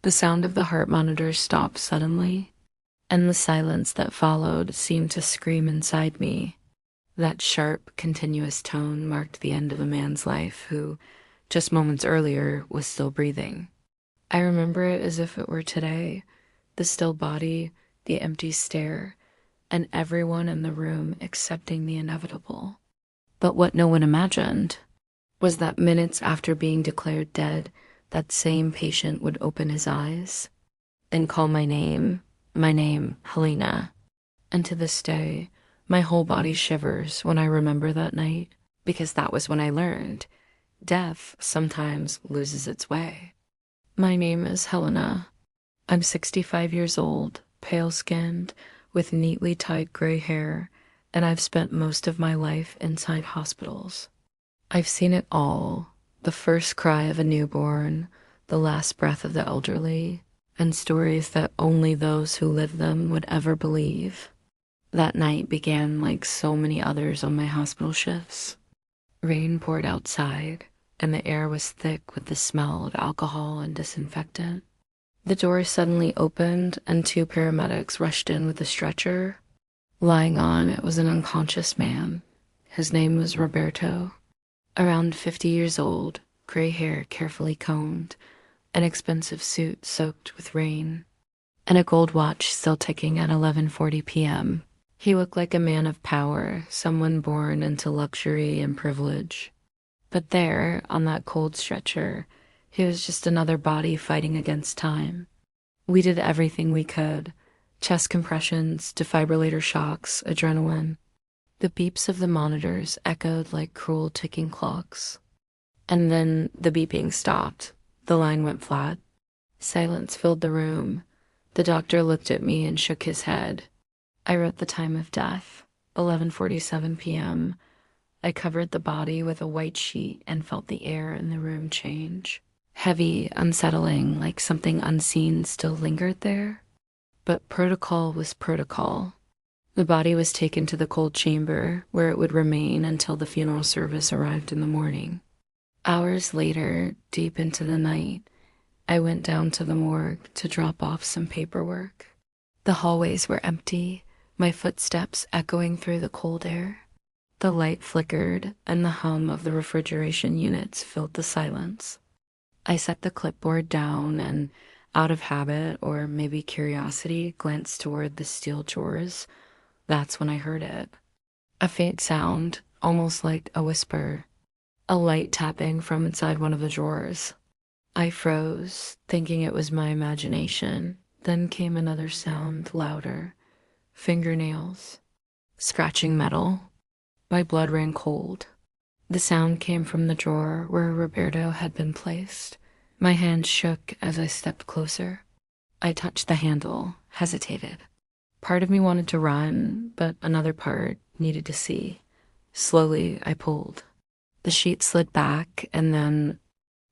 The sound of the heart monitor stopped suddenly, and the silence that followed seemed to scream inside me. That sharp, continuous tone marked the end of a man's life who, just moments earlier, was still breathing. I remember it as if it were today, the still body, the empty stare, and everyone in the room accepting the inevitable. But what no one imagined was that minutes after being declared dead, that same patient would open his eyes and call my name, Helena. And to this day, my whole body shivers when I remember that night, because that was when I learned death sometimes loses its way. My name is Helena. I'm 65 years old, pale-skinned, with neatly tied gray hair, and I've spent most of my life inside hospitals. I've seen it all: the first cry of a newborn, the last breath of the elderly, and stories that only those who lived them would ever believe. That night began like so many others on my hospital shifts. Rain poured outside, and the air was thick with the smell of alcohol and disinfectant. The door suddenly opened, and two paramedics rushed in with a stretcher. Lying on it was an unconscious man. His name was Roberto. Around 50 years old, gray hair carefully combed, an expensive suit soaked with rain, and a gold watch still ticking at 11:40 p.m. He looked like a man of power, someone born into luxury and privilege. But there, on that cold stretcher, he was just another body fighting against time. We did everything we could: chest compressions, defibrillator shocks, adrenaline. The beeps of the monitors echoed like cruel ticking clocks. And then the beeping stopped. The line went flat. Silence filled the room. The doctor looked at me and shook his head. I wrote the time of death, 11:47 p.m. I covered the body with a white sheet and felt the air in the room change. Heavy, unsettling, like something unseen still lingered there. But protocol was protocol. The body was taken to the cold chamber, where it would remain until the funeral service arrived in the morning. Hours later, deep into the night, I went down to the morgue to drop off some paperwork. The hallways were empty, my footsteps echoing through the cold air. The light flickered, and the hum of the refrigeration units filled the silence. I set the clipboard down and, out of habit or maybe curiosity, glanced toward the steel drawers. That's when I heard it. A faint sound, almost like a whisper. A light tapping from inside one of the drawers. I froze, thinking it was my imagination. Then came another sound, louder. Fingernails. Scratching metal. My blood ran cold. The sound came from the drawer where Roberto had been placed. My hand shook as I stepped closer. I touched the handle, hesitated. Part of me wanted to run, but another part needed to see. Slowly, I pulled. The sheet slid back, and then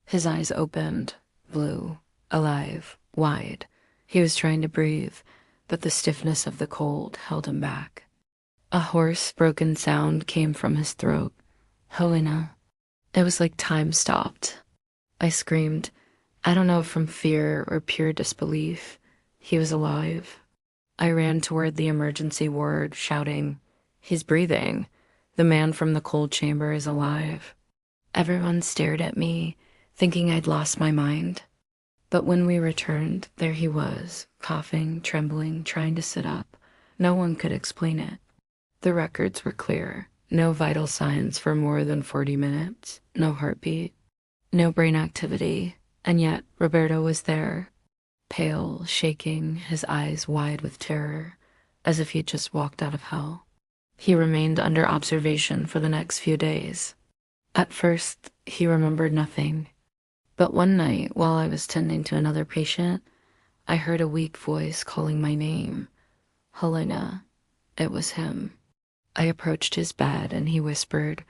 his eyes opened, blue, alive, wide. He was trying to breathe, but the stiffness of the cold held him back. A hoarse, broken sound came from his throat. Helena. It was like time stopped. I screamed. I don't know if from fear or pure disbelief. He was alive. I ran toward the emergency ward, shouting, "He's breathing. The man from the cold chamber is alive." Everyone stared at me, thinking I'd lost my mind. But when we returned, there he was, coughing, trembling, trying to sit up. No one could explain it. The records were clear. No vital signs for more than 40 minutes. No heartbeat. No brain activity. And yet, Roberto was there. Pale, shaking, his eyes wide with terror, as if he'd just walked out of hell. He remained under observation for the next few days. At first, he remembered nothing. But one night, while I was tending to another patient, I heard a weak voice calling my name. Helena. It was him. I approached his bed, and he whispered,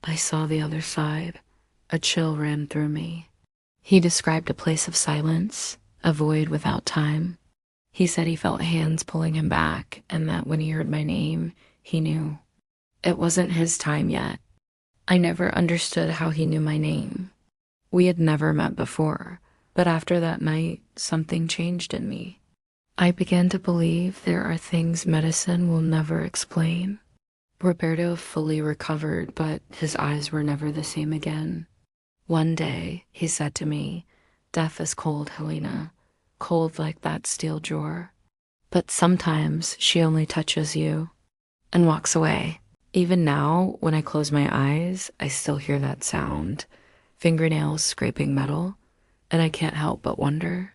"I saw the other side." A chill ran through me. He described a place of silence, a void without time. He said he felt hands pulling him back, and that when he heard my name, he knew. It wasn't his time yet. I never understood how he knew my name. We had never met before. But after that night, something changed in me. I began to believe there are things medicine will never explain. Roberto fully recovered, but his eyes were never the same again. One day, he said to me, "Death is cold, Helena, cold like that steel drawer. But sometimes she only touches you," and walks away. Even now, when I close my eyes, I still hear that sound, fingernails scraping metal, and I can't help but wonder,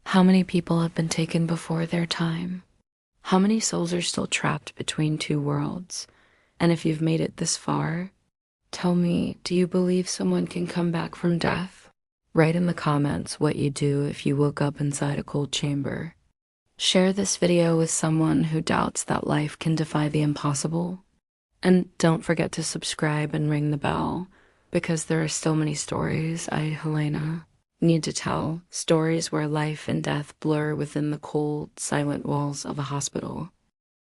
how many people have been taken before their time? How many souls are still trapped between two worlds? And if you've made it this far, tell me, do you believe someone can come back from death? Write in the comments what you'd do if you woke up inside a cold chamber. Share this video with someone who doubts that life can defy the impossible. And don't forget to subscribe and ring the bell, because there are still many stories I, Helena, need to tell. Stories where life and death blur within the cold, silent walls of a hospital.